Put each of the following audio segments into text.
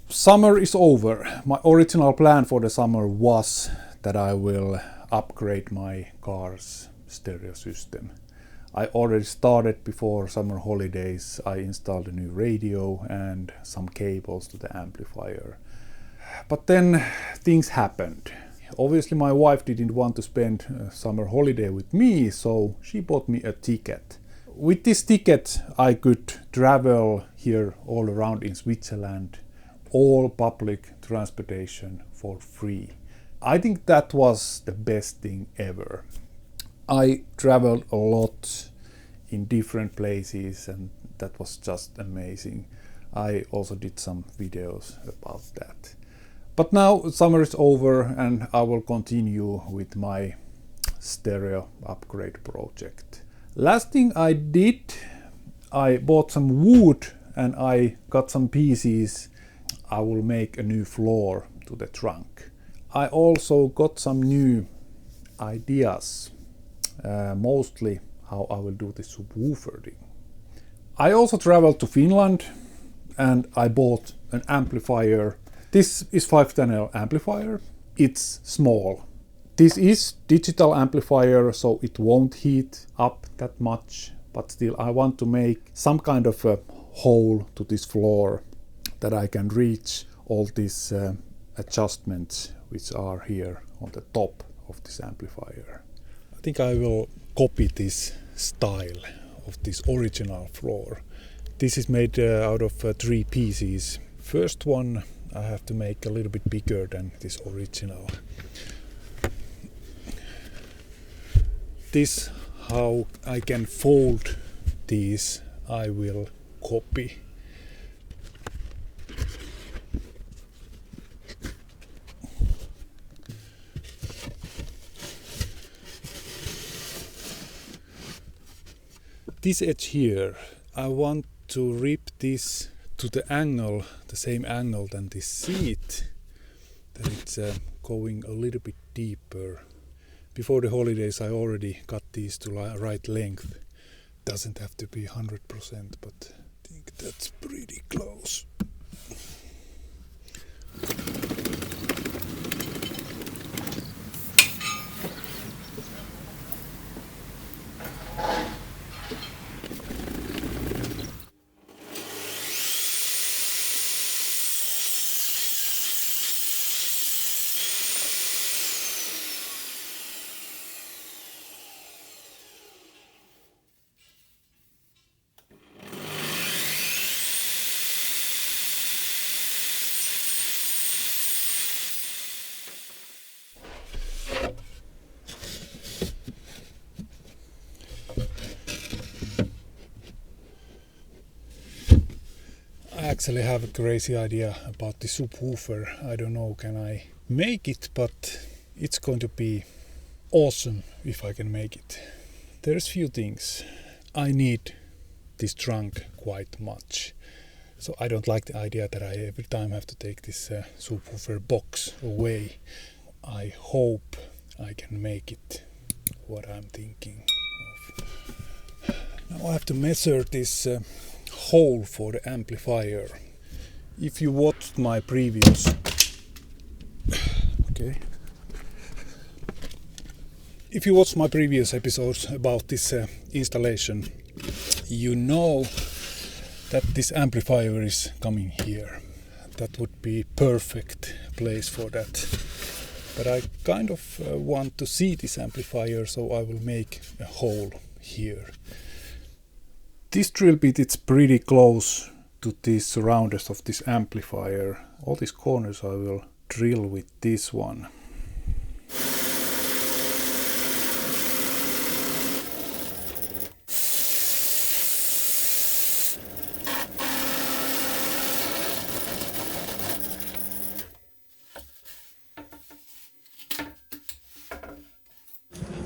Summer is over. My original plan for the summer was that I will upgrade my car's stereo system. I already started before summer holidays. I installed a new radio and some cables to the amplifier. But then things happened. Obviously my wife didn't want to spend a summer holiday with me, so she bought me a ticket. With this ticket I could travel here all around in Switzerland, all public transportation for free. I think that was the best thing ever. I traveled a lot in different places and that was just amazing. I also did some videos about that. But now summer is over and I will continue with my stereo upgrade project. Last thing I did, I bought some wood and I got some pieces. I will make a new floor to the trunk. I also got some new ideas, mostly how I will do the subwoofer thing. I also traveled to Finland and I bought an amplifier. This is 510L amplifier. It's small. This is digital amplifier, so it won't heat up that much, but still I want to make some kind of a hole to this floor that I can reach all these adjustments which are here on the top of this amplifier. I think I will copy this style of this original floor. This is made out of 3 pieces. First one I have to make a little bit bigger than this original. This how I can fold these I will copy. This edge here, I want to rip this to the angle, the same angle than this seat, that it's going a little bit deeper. Before the holidays I already got these to right length. Doesn't have to be 100%, but I think that's pretty close. I actually have a crazy idea about the subwoofer. I don't know can I make it, but it's going to be awesome if I can make it. There's few things. I need this trunk quite much. So I don't like the idea that I every time have to take this subwoofer box away. I hope I can make it what I'm thinking of. Now I have to measure this hole for the amplifier. If you watched my previous If you watched my previous episodes about this installation, you know that this amplifier is coming here. That would be perfect place for that. But I kind of want to see this amplifier, so I will make a hole here. This drill bit is pretty close to these surrounders of this amplifier. All these corners I will drill with this one.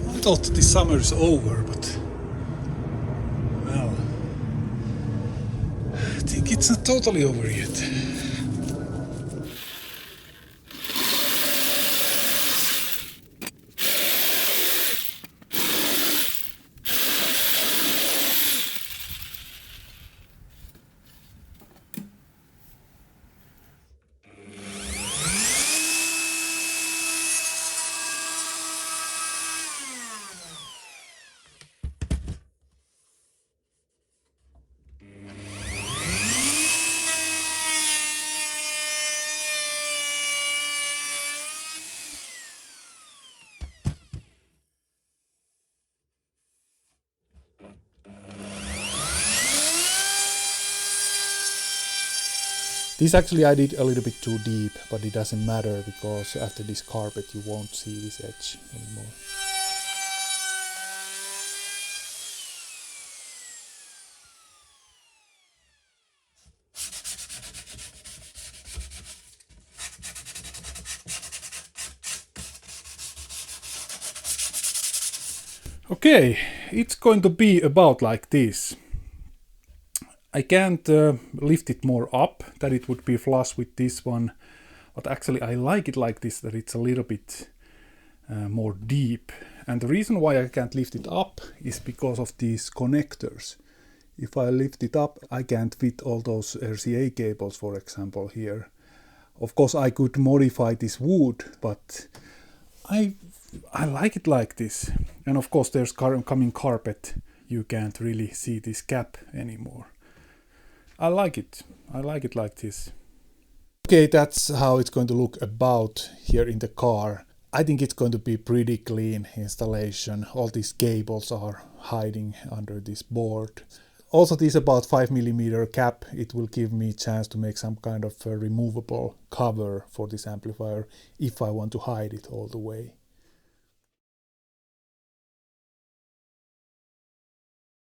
I thought this summer is over, but well, I think it's not totally over yet. This actually I did a little bit too deep, but it doesn't matter because after this carpet you won't see this edge anymore. Okay, it's going to be about like this. I can't lift it more up, that it would be flush with this one, but actually I like it like this, that it's a little bit more deep. And the reason why I can't lift it up is because of these connectors. If I lift it up, I can't fit all those RCA cables, for example, here. Of course I could modify this wood, but I like it like this. And of course there's coming carpet, you can't really see this gap anymore. I like it like this. Okay, that's how it's going to look about here in the car. I think it's going to be pretty clean installation. All these cables are hiding under this board. Also this about 5mm cap, it will give me a chance to make some kind of a removable cover for this amplifier if I want to hide it all the way.